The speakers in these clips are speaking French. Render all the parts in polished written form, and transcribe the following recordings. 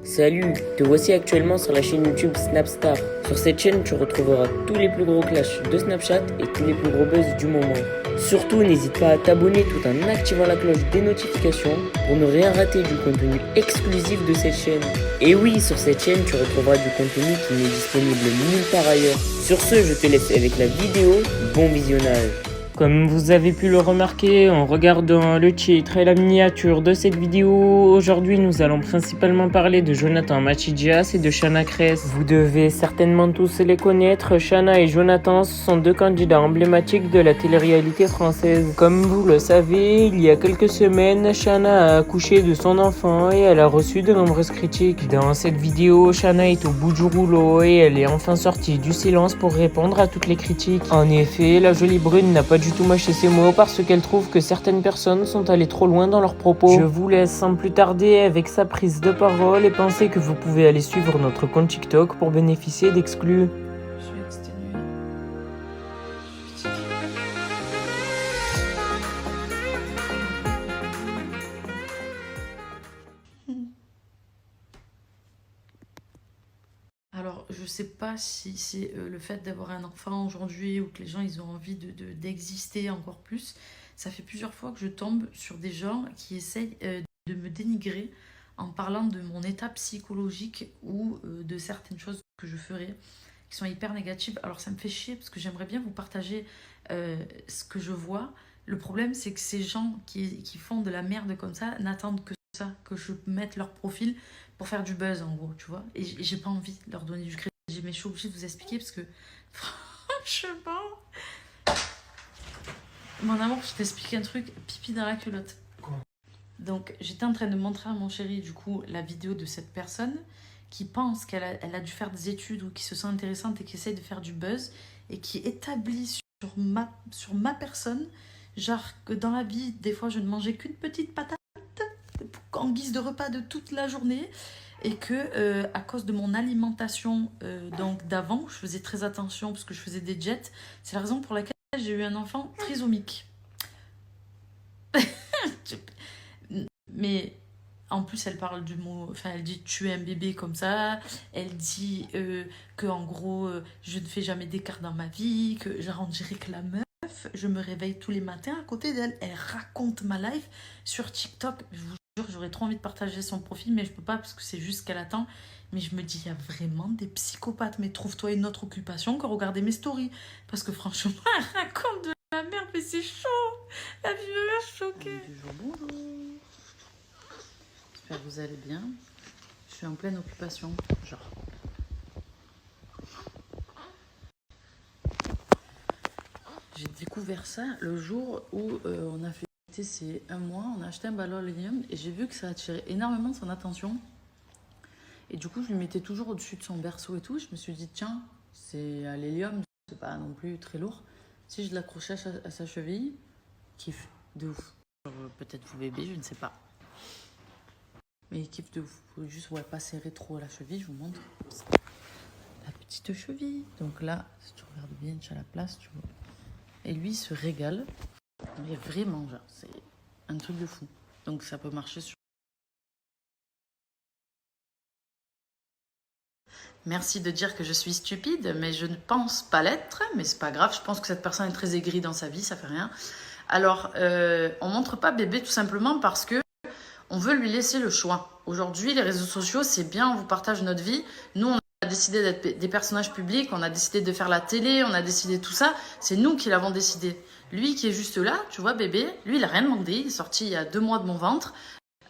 Salut, te voici actuellement sur la chaîne YouTube Snapstar. Sur cette chaîne, tu retrouveras tous les plus gros clashs de Snapchat et tous les plus gros buzz du moment. Surtout, n'hésite pas à t'abonner tout en activant la cloche des notifications pour ne rien rater du contenu exclusif de cette chaîne. Et oui, sur cette chaîne, tu retrouveras du contenu qui n'est disponible nulle part ailleurs. Sur ce, je te laisse avec la vidéo. Bon visionnage. Comme vous avez pu le remarquer en regardant le titre et la miniature de cette vidéo, aujourd'hui nous allons principalement parler de Jonathan Machidias et de Chana Cres. Vous devez certainement tous les connaître, Chana et Jonathan sont deux candidats emblématiques de la télé-réalité française. Comme vous le savez, il y a quelques semaines, Chana a accouché de son enfant et elle a reçu de nombreuses critiques. Dans cette vidéo, Chana est au bout du rouleau et elle est enfin sortie du silence pour répondre à toutes les critiques. En effet, la jolie brune n'a pas du tout mâché ses mots parce qu'elle trouve que certaines personnes sont allées trop loin dans leurs propos. Je vous laisse sans plus tarder avec sa prise de parole et pensez que vous pouvez aller suivre notre compte TikTok pour bénéficier d'exclus. Je vais exténuer. Alors, je sais pas si c'est le fait d'avoir un enfant aujourd'hui ou que les gens ils ont envie d'exister encore plus. Ça fait plusieurs fois que je tombe sur des gens qui essayent de me dénigrer en parlant de mon état psychologique ou de certaines choses que je ferais qui sont hyper négatives. Alors ça me fait chier parce que j'aimerais bien vous partager ce que je vois. Le problème c'est que ces gens qui font de la merde comme ça n'attendent que ça, que je mette leur profil pour faire du buzz en gros, tu vois. Et j'ai pas envie de leur donner du crédit, mais je suis obligée de vous expliquer parce que franchement, mon amour, je t'explique un truc, pipi dans la culotte. Donc j'étais en train de montrer à mon chéri du coup la vidéo de cette personne qui pense qu'elle a dû faire des études ou qui se sent intéressante et qui essaye de faire du buzz et qui établit sur ma personne, genre que dans la vie, des fois je ne mangeais qu'une petite patate en guise de repas de toute la journée et que à cause de mon alimentation donc d'avant, je faisais très attention parce que je faisais des jets, c'est la raison pour laquelle j'ai eu un enfant trisomique. Mais en plus, elle parle du mot, enfin, elle dit tuer un bébé comme ça. Elle dit que en gros, je ne fais jamais d'écart dans ma vie, que genre on dirait que la meuf, je me réveille tous les matins à côté d'elle. Elle raconte ma life sur TikTok. Je vous jure, j'aurais trop envie de partager son profil, mais je peux pas parce que c'est juste qu'elle attend. Mais je me dis, il y a vraiment des psychopathes. Mais trouve-toi une autre occupation que regarder mes stories. Parce que franchement, elle raconte de la merde, mais c'est chaud. La vie me l'a choquée. Bonjour. J'espère que vous allez bien. Je suis en pleine occupation, genre. J'ai découvert ça le jour où on a fêté ces 1 mois. On a acheté un ballon à l'hélium et j'ai vu que ça attirait énormément son attention. Et du coup, je lui mettais toujours au-dessus de son berceau et tout. Je me suis dit, tiens, c'est à l'hélium, c'est pas non plus très lourd. Si je l'accrochais à sa cheville, kiffe de ouf. Peut-être vous bébé, je ne sais pas. Mais il kiffe de ouf. Faut juste pas serrer trop à la cheville, je vous montre. La petite cheville. Donc là, si tu regardes bien, tu as la place, tu vois. Et lui, il se régale. Mais vraiment, genre, c'est un truc de fou. Donc ça peut marcher sur... Merci de dire que je suis stupide, mais je ne pense pas l'être. Mais c'est pas grave, je pense que cette personne est très aigrie dans sa vie, ça fait rien. Alors, on montre pas bébé tout simplement parce que on veut lui laisser le choix. Aujourd'hui, les réseaux sociaux, c'est bien, on vous partage notre vie. Nous, on a décidé d'être des personnages publics, on a décidé de faire la télé, on a décidé tout ça. C'est nous qui l'avons décidé. Lui qui est juste là, tu vois, bébé, lui, il a rien demandé. Il est sorti il y a 2 mois de mon ventre.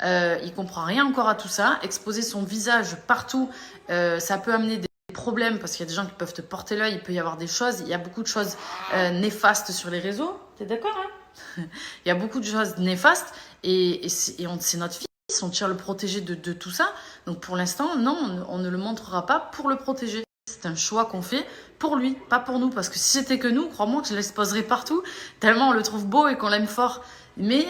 Il comprend rien encore à tout ça. Exposer son visage partout, ça peut amener des problèmes parce qu'il y a des gens qui peuvent te porter l'œil. Il peut y avoir des choses, il y a beaucoup de choses néfastes sur les réseaux. T'es d'accord, hein? Il y a beaucoup de choses néfastes et c'est notre fils, on tient à le protéger de tout ça. Donc pour l'instant, non, on ne le montrera pas pour le protéger. C'est un choix qu'on fait pour lui, pas pour nous. Parce que si c'était que nous, crois-moi que je l'exposerais partout, tellement on le trouve beau et qu'on l'aime fort. Mais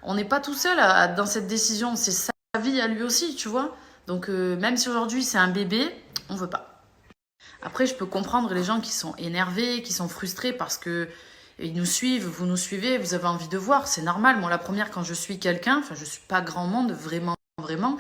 on n'est pas tout seul dans cette décision, c'est sa vie à lui aussi, tu vois. Donc même si aujourd'hui c'est un bébé, on veut pas. Après, je peux comprendre les gens qui sont énervés, qui sont frustrés parce que ils nous suivent, vous nous suivez, vous avez envie de voir, c'est normal. Moi, la première, quand je suis quelqu'un, enfin, je suis pas grand monde, vraiment, vraiment,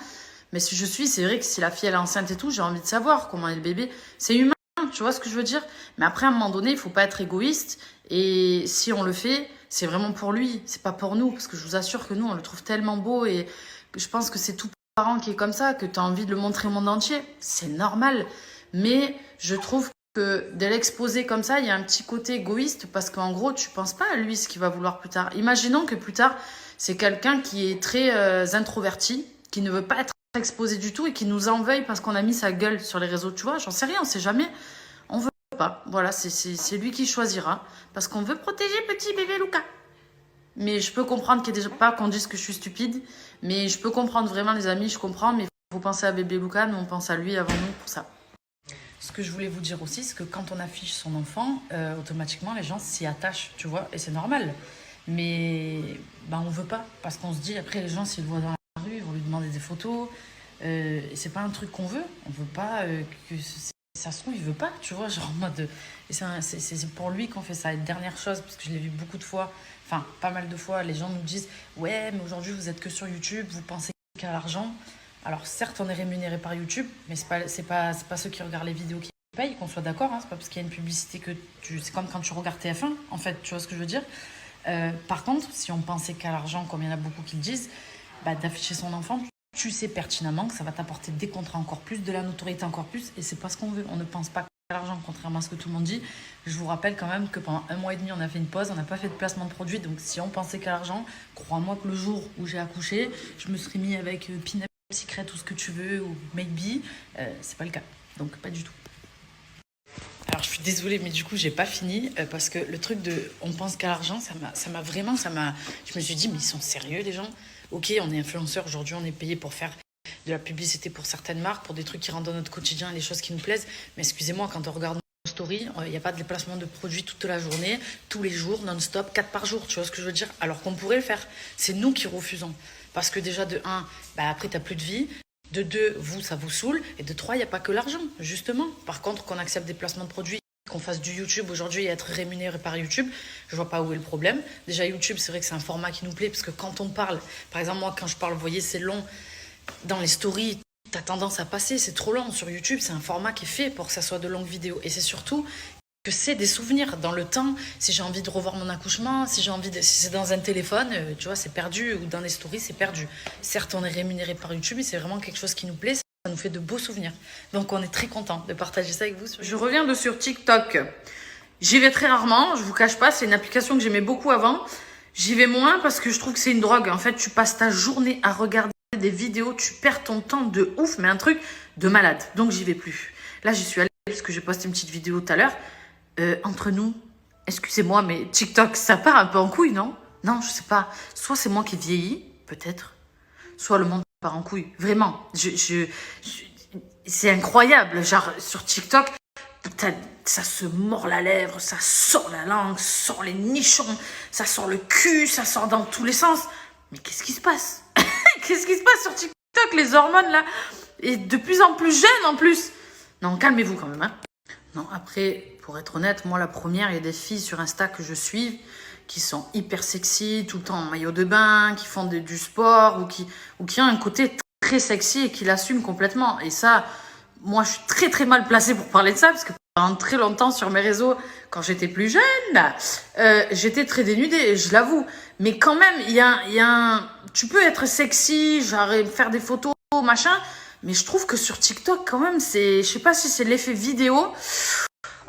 Mais si je suis, c'est vrai que si la fille elle est enceinte et tout, j'ai envie de savoir comment est le bébé. C'est humain, tu vois ce que je veux dire? Mais après, à un moment donné, il faut pas être égoïste. Et si on le fait, c'est vraiment pour lui, c'est pas pour nous. Parce que je vous assure que nous, on le trouve tellement beau et que je pense que c'est tout parent qui est comme ça, que tu as envie de le montrer au monde entier. C'est normal. Mais je trouve que de l'exposer comme ça, il y a un petit côté égoïste parce qu'en gros, tu penses pas à lui ce qu'il va vouloir plus tard. Imaginons que plus tard, c'est quelqu'un qui est très introverti, qui ne veut pas être exposé du tout et qui nous en veuille parce qu'on a mis sa gueule sur les réseaux. Tu vois, j'en sais rien, on sait jamais. On veut pas. Voilà, c'est lui qui choisira parce qu'on veut protéger petit bébé Lucas. Mais je peux comprendre qu'il y ait déjà pas qu'on dise que je suis stupide, mais je peux comprendre vraiment les amis, je comprends, mais il faut penser à bébé Lucas, nous on pense à lui avant nous pour ça. Ce que je voulais vous dire aussi, c'est que quand on affiche son enfant, automatiquement les gens s'y attachent, tu vois, et c'est normal. Mais ben, on veut pas, parce qu'on se dit, après les gens s'ils le voient dans la rue, ils vont lui demander des photos, et c'est pas un truc qu'on veut, on veut pas que ça se trouve, il veut pas, tu vois, genre en mode... Et c'est pour lui qu'on fait ça. Et dernière chose, parce que je l'ai vu beaucoup de fois, enfin pas mal de fois, les gens nous disent « Ouais, mais aujourd'hui vous êtes que sur YouTube, vous pensez qu'à l'argent ». Alors certes, on est rémunéré par YouTube, mais c'est pas ceux qui regardent les vidéos qui payent, qu'on soit d'accord, hein, c'est pas parce qu'il y a une publicité que c'est comme quand tu regardes TF1, en fait, tu vois ce que je veux dire. Par contre, si on pensait qu'à l'argent, comme il y en a beaucoup qui le disent, bah, d'afficher son enfant, tu sais pertinemment que ça va t'apporter des contrats encore plus, de la notoriété encore plus, et c'est pas ce qu'on veut. On ne pense pas qu'à l'argent, contrairement à ce que tout le monde dit. Je vous rappelle quand même que pendant 1 mois et demi, on a fait une pause, on n'a pas fait de placement de produit, donc si on pensait qu'à l'argent, crois-moi que le jour où j'ai accouché, je me serais mis avec Peanut Secret, tout ce que tu veux, ou Maybe, c'est pas le cas, donc pas du tout. Alors je suis désolée, mais du coup j'ai pas fini parce que le truc de on pense qu'à l'argent, je me suis dit mais ils sont sérieux les gens. Ok, on est influenceur aujourd'hui, on est payé pour faire de la publicité pour certaines marques, pour des trucs qui rentrent dans notre quotidien, les choses qui nous plaisent. Mais excusez-moi, quand on regarde nos stories, il n'y a pas de déplacement de produits toute la journée, tous les jours, non-stop, 4 par jour, tu vois ce que je veux dire? Alors qu'on pourrait le faire. C'est nous qui refusons. Parce que déjà de 1, bah après t'as plus de vie. De 2, vous, ça vous saoule. Et de 3, il n'y a pas que l'argent, justement. Par contre, qu'on accepte des placements de produits, qu'on fasse du YouTube aujourd'hui et être rémunéré par YouTube, je vois pas où est le problème. Déjà, YouTube, c'est vrai que c'est un format qui nous plaît, parce que quand on parle, par exemple, moi, quand je parle, vous voyez, c'est long. Dans les stories, t'as tendance à passer, c'est trop long. Sur YouTube, c'est un format qui est fait pour que ça soit de longues vidéos. Et c'est surtout que c'est des souvenirs dans le temps. Si j'ai envie de revoir mon accouchement, si c'est dans un téléphone, tu vois, c'est perdu, ou dans les stories, c'est perdu. Certes, on est rémunéré par YouTube, mais c'est vraiment quelque chose qui nous plaît, ça nous fait de beaux souvenirs. Donc on est très content de partager ça avec vous. Je reviens de sur TikTok. J'y vais très rarement, je vous cache pas, c'est une application que j'aimais beaucoup avant. J'y vais moins parce que je trouve que c'est une drogue. En fait, tu passes ta journée à regarder des vidéos, tu perds ton temps de ouf, mais un truc de malade. Donc j'y vais plus. Là, j'y suis allée parce que j'ai posté une petite vidéo tout à l'heure. Entre nous, excusez-moi, mais TikTok, ça part un peu en couille, non? Non, je sais pas. Soit c'est moi qui vieillis, peut-être. Soit le monde part en couille. Vraiment. C'est incroyable. Genre, sur TikTok, ça se mord la lèvre, ça sort la langue, ça sort les nichons, ça sort le cul, ça sort dans tous les sens. Mais qu'est-ce qui se passe? Qu'est-ce qui se passe sur TikTok? Les hormones, là. Et de plus en plus jeunes, en plus. Non, calmez-vous quand même, hein. Non, après, pour être honnête, moi, la première, il y a des filles sur Insta que je suis qui sont hyper sexy, tout le temps en maillot de bain, qui font du sport ou qui ont un côté très sexy et qui l'assument complètement. Et ça, moi, je suis très, très mal placée pour parler de ça parce que pendant très longtemps sur mes réseaux, quand j'étais plus jeune, j'étais très dénudée, je l'avoue. Mais quand même, tu peux être sexy, genre faire des photos, machin. Mais je trouve que sur TikTok, quand même, je sais pas si c'est l'effet vidéo,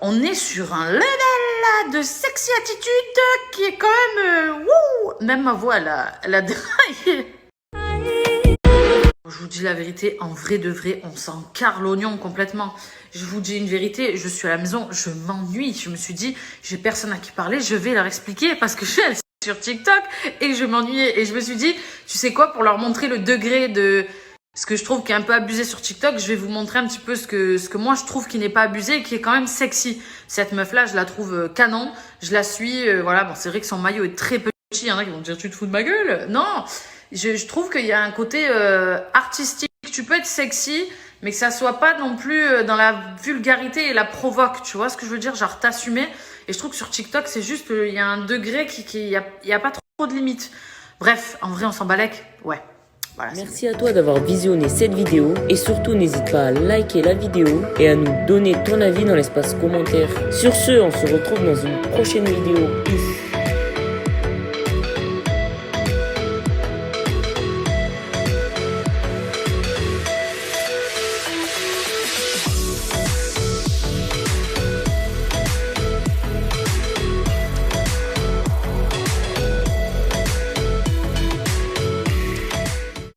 on est sur un level là, de sexy attitude qui est quand même... Même ma voix, elle a déraillé. Je vous dis la vérité, en vrai de vrai, on s'en carre l'oignon complètement. Je vous dis une vérité, je suis à la maison, je m'ennuie. Je me suis dit, j'ai personne à qui parler, je vais leur expliquer parce que je suis sur TikTok et je m'ennuyais. Et je me suis dit, tu sais quoi, pour leur montrer le degré de... Ce que je trouve qui est un peu abusé sur TikTok, je vais vous montrer un petit peu ce que moi je trouve qui n'est pas abusé et qui est quand même sexy. Cette meuf-là, je la trouve canon, je la suis, voilà, bon c'est vrai que son maillot est très petit, il y en a qui vont dire tu te fous de ma gueule. Non, je trouve qu'il y a un côté artistique, tu peux être sexy, mais que ça soit pas non plus dans la vulgarité et la provoque, tu vois ce que je veux dire, genre t'assumer. Et je trouve que sur TikTok, c'est juste, il y a un degré il y a pas trop de limites. Bref, en vrai on s'en balèque, ouais. Voilà, c'est Merci à toi d'avoir visionné cette vidéo et surtout n'hésite pas à liker la vidéo et à nous donner ton avis dans l'espace commentaire. Sur ce, on se retrouve dans une prochaine vidéo. Peace.